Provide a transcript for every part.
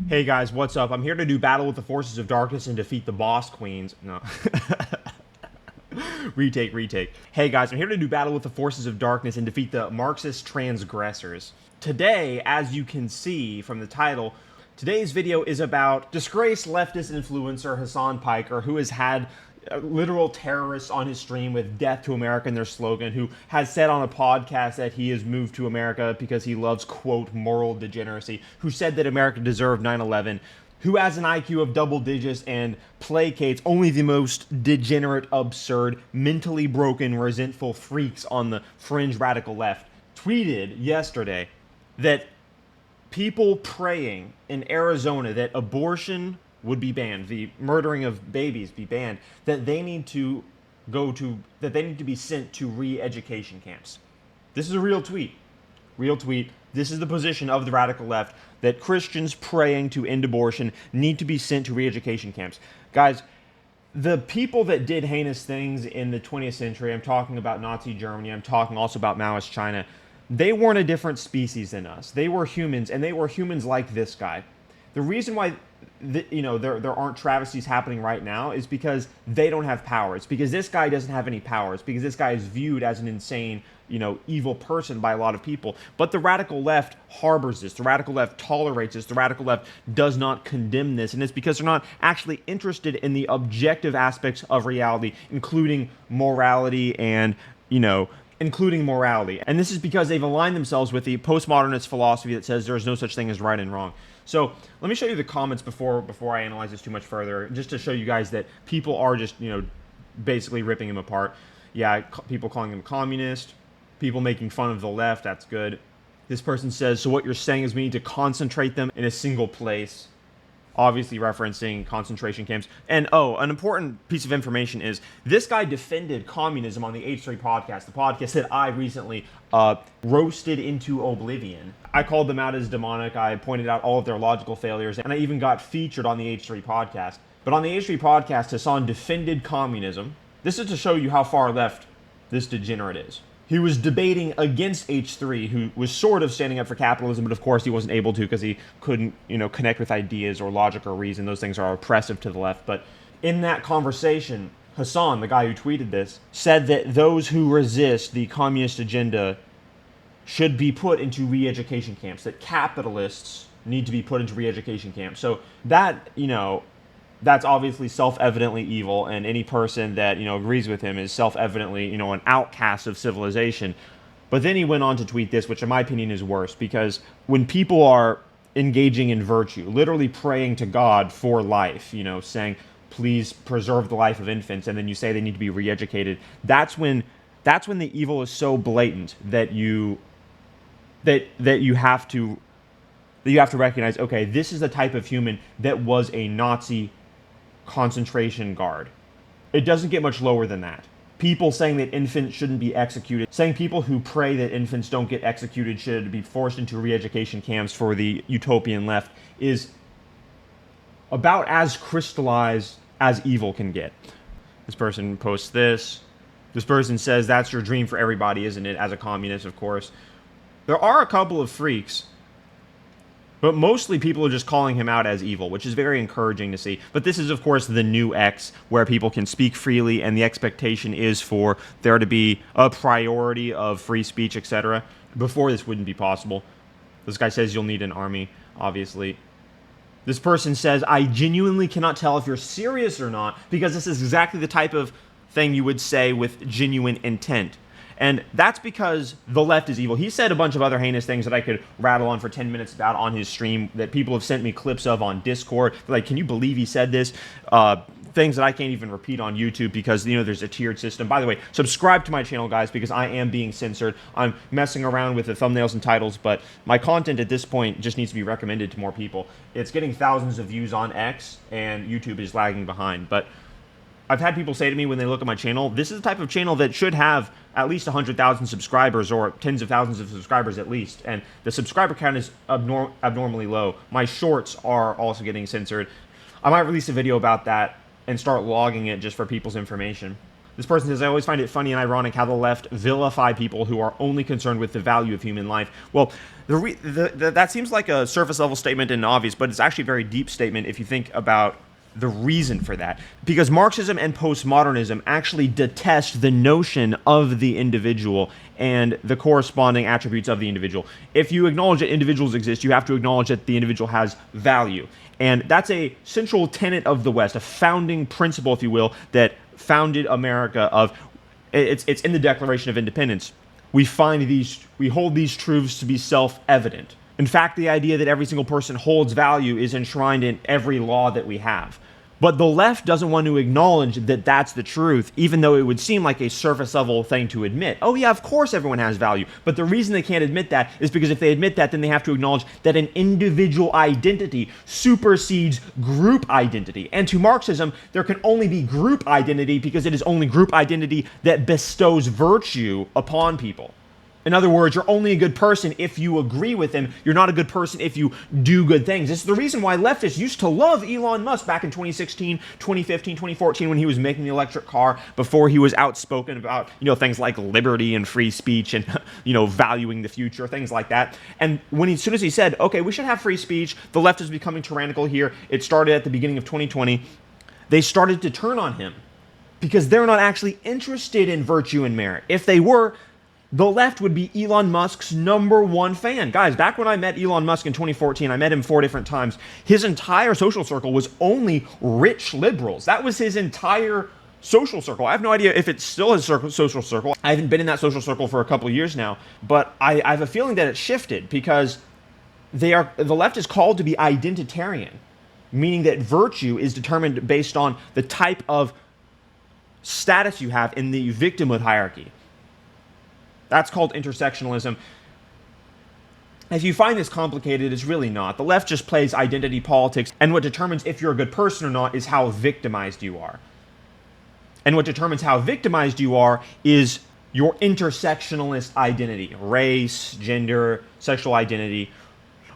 Hey guys, what's up? I'm here to do battle with the forces of darkness and defeat the boss queens. No. retake. Hey guys, I'm here to do battle with the forces of darkness and defeat the Marxist transgressors. Today, as you can see from the title, today's video is about disgraced leftist influencer Hasan Piker, who has had literal terrorists on his stream with "Death to America" in their slogan, who has said on a podcast that he has moved to America because he loves, quote, moral degeneracy, who said that America deserved 9/11, who has an IQ of double digits and placates only the most degenerate, absurd, mentally broken, resentful freaks on the fringe radical left, tweeted yesterday that people praying in Arizona that abortion would be banned, the murdering of babies be banned, that they need to be sent to re-education camps. This is a real tweet. Real tweet. This is the position of the radical left, that Christians praying to end abortion need to be sent to re-education camps. Guys, the people that did heinous things in the 20th century, I'm talking about Nazi Germany, I'm talking also about Maoist China, they weren't a different species than us. They were humans, and they were humans like this guy. The reason why there aren't travesties happening right now is because they don't have power. It's because this guy doesn't have any power. It's because this guy is viewed as an insane, evil person by a lot of people. But the radical left harbors this. The radical left tolerates this. The radical left does not condemn this. And it's because they're not actually interested in the objective aspects of reality, including morality and, including morality. And this is because they've aligned themselves with the postmodernist philosophy that says there is no such thing as right and wrong. So let me show you the comments before I analyze this too much further, just to show you guys that people are just, basically ripping him apart. Yeah, people calling him communist, people making fun of the left, that's good. This person says, so what you're saying is we need to concentrate them in a single place. Obviously referencing concentration camps. And an important piece of information is this guy defended communism on the H3 podcast, the podcast that I recently roasted into oblivion. I called them out as demonic. I pointed out all of their logical failures, and I even got featured on the H3 podcast. But on the H3 podcast, Hasan defended communism. This is to show you how far left this degenerate is. He was debating against H3, who was sort of standing up for capitalism, but of course he wasn't able to because he couldn't, connect with ideas or logic or reason. Those things are oppressive to the left. But in that conversation, Hasan, the guy who tweeted this, said that those who resist the communist agenda should be put into re-education camps, that capitalists need to be put into re-education camps. So that, that's obviously self-evidently evil, and any person that, agrees with him is self-evidently, an outcast of civilization. But then he went on to tweet this, which in my opinion is worse, because when people are engaging in virtue, literally praying to God for life, saying, please preserve the life of infants, and then you say they need to be re-educated, that's when the evil is so blatant that you have to recognize, okay, this is the type of human that was a Nazi concentration guard. It doesn't get much lower than that. People saying that infants shouldn't be executed, saying people who pray that infants don't get executed should be forced into re-education camps for the utopian left, is about as crystallized as evil can get. This person posts this. This person says that's your dream for everybody, isn't it? As a communist, of course. There are a couple of freaks, but mostly people are just calling him out as evil, which is very encouraging to see. But this is, of course, the new X, where people can speak freely, and the expectation is for there to be a priority of free speech, etc. Before, this wouldn't be possible. This guy says you'll need an army, obviously. This person says, I genuinely cannot tell if you're serious or not, because this is exactly the type of thing you would say with genuine intent. And that's because the left is evil. He said a bunch of other heinous things that I could rattle on for 10 minutes about on his stream that people have sent me clips of on Discord. They're like, can you believe he said this? Things that I can't even repeat on YouTube because, there's a tiered system. By the way, subscribe to my channel, guys, because I am being censored. I'm messing around with the thumbnails and titles, but my content at this point just needs to be recommended to more people. It's getting thousands of views on X, and YouTube is lagging behind. But I've had people say to me when they look at my channel, this is the type of channel that should have at least 100,000 subscribers or tens of thousands of subscribers at least. And the subscriber count is abnormally low. My shorts are also getting censored. I might release a video about that and start logging it just for people's information. This person says, I always find it funny and ironic how the left vilify people who are only concerned with the value of human life. Well, that seems like a surface level statement and obvious, but it's actually a very deep statement if you think about the reason for that. Because Marxism and postmodernism actually detest the notion of the individual and the corresponding attributes of the individual. If you acknowledge that individuals exist, you have to acknowledge that the individual has value. And that's a central tenet of the West, a founding principle, if you will, that founded America. It's in the Declaration of Independence. We hold these truths to be self-evident. In fact, the idea that every single person holds value is enshrined in every law that we have. But the left doesn't want to acknowledge that that's the truth, even though it would seem like a surface level thing to admit. Oh yeah, of course everyone has value. But the reason they can't admit that is because if they admit that, then they have to acknowledge that an individual identity supersedes group identity. And to Marxism, there can only be group identity because it is only group identity that bestows virtue upon people. In other words, you're only a good person if you agree with him. You're not a good person if you do good things. This is the reason why leftists used to love Elon Musk back in 2016, 2015, 2014 when he was making the electric car, before he was outspoken about, things like liberty and free speech and, valuing the future, things like that. And as soon as he said, okay, we should have free speech, the left is becoming tyrannical here. It started at the beginning of 2020. They started to turn on him because they're not actually interested in virtue and merit. If they were, the left would be Elon Musk's #1 fan. Guys, back when I met Elon Musk in 2014, I met him 4 different times. His entire social circle was only rich liberals. That was his entire social circle. I have no idea if it's still his social circle. I haven't been in that social circle for a couple of years now, but I have a feeling that it shifted because the left is called to be identitarian, meaning that virtue is determined based on the type of status you have in the victimhood hierarchy. That's called intersectionalism. If you find this complicated, it's really not. The left just plays identity politics, and what determines if you're a good person or not is how victimized you are. And what determines how victimized you are is your intersectionalist identity, race, gender, sexual identity.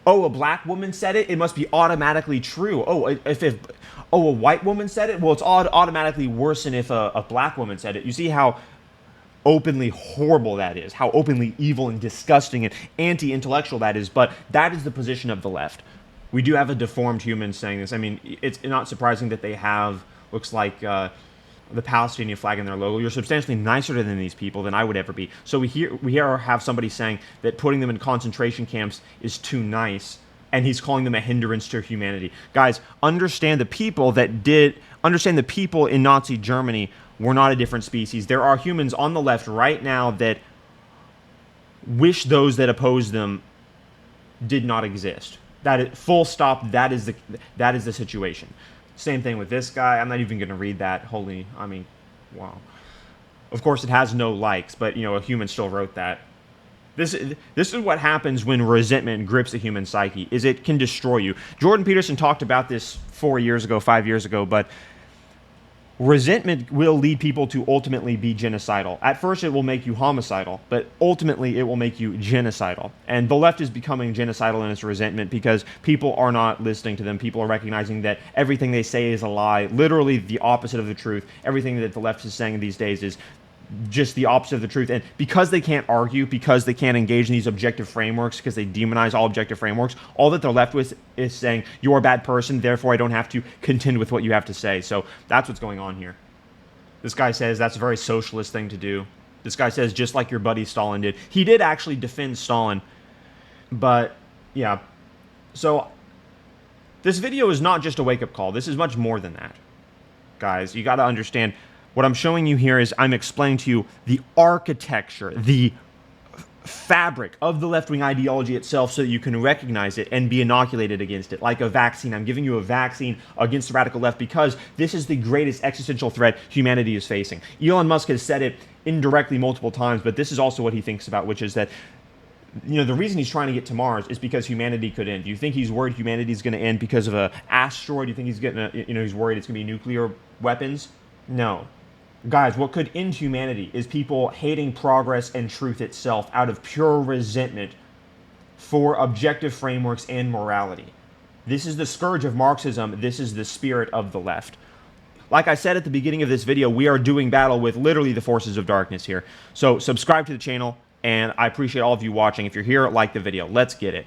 Oh, a black woman said it, it must be automatically true. Oh, if a white woman said it, well, it's automatically worse than if a black woman said it. You see how openly horrible that is, how openly evil and disgusting and anti-intellectual that is, but that is the position of the left. We do have a deformed human saying this. I mean, it's not surprising that they have, looks like the Palestinian flag in their logo. You're substantially nicer than these people than I would ever be. So we here have somebody saying that putting them in concentration camps is too nice, and he's calling them a hindrance to humanity. Guys, understand the people in Nazi Germany were not a different species. There are humans on the left right now that wish those that oppose them did not exist. That is, full stop. That is the situation. Same thing with this guy. I'm not even going to read that. Wow. Of course, it has no likes, but a human still wrote that. This is what happens when resentment grips the human psyche. Is it can destroy you. Jordan Peterson talked about this 5 years ago, but resentment will lead people to ultimately be genocidal. At first, it will make you homicidal, but ultimately, it will make you genocidal. And the left is becoming genocidal in its resentment because people are not listening to them. People are recognizing that everything they say is a lie, literally the opposite of the truth. Everything that the left is saying these days is just the opposite of the truth. And because they can't argue, because they can't engage in these objective frameworks, because they demonize all objective frameworks, all that they're left with is saying, you're a bad person, therefore I don't have to contend with what you have to say. So that's what's going on here. This guy says that's a very socialist thing to do. This guy says, just like your buddy Stalin did. He did actually defend Stalin. But, yeah. So, this video is not just a wake-up call. This is much more than that. Guys, you got to understand, what I'm showing you here is I'm explaining to you the architecture, the fabric of the left-wing ideology itself so that you can recognize it and be inoculated against it. Like a vaccine. I'm giving you a vaccine against the radical left because this is the greatest existential threat humanity is facing. Elon Musk has said it indirectly multiple times, but this is also what he thinks about, which is that the reason he's trying to get to Mars is because humanity could end. Do you think he's worried humanity is going to end because of an asteroid? Do you think he's he's worried it's going to be nuclear weapons? No. Guys, what could end humanity is people hating progress and truth itself out of pure resentment for objective frameworks and morality. This is the scourge of Marxism. This is the spirit of the left. Like I said at the beginning of this video, we are doing battle with literally the forces of darkness here. So subscribe to the channel, and I appreciate all of you watching. If you're here, like the video. Let's get it.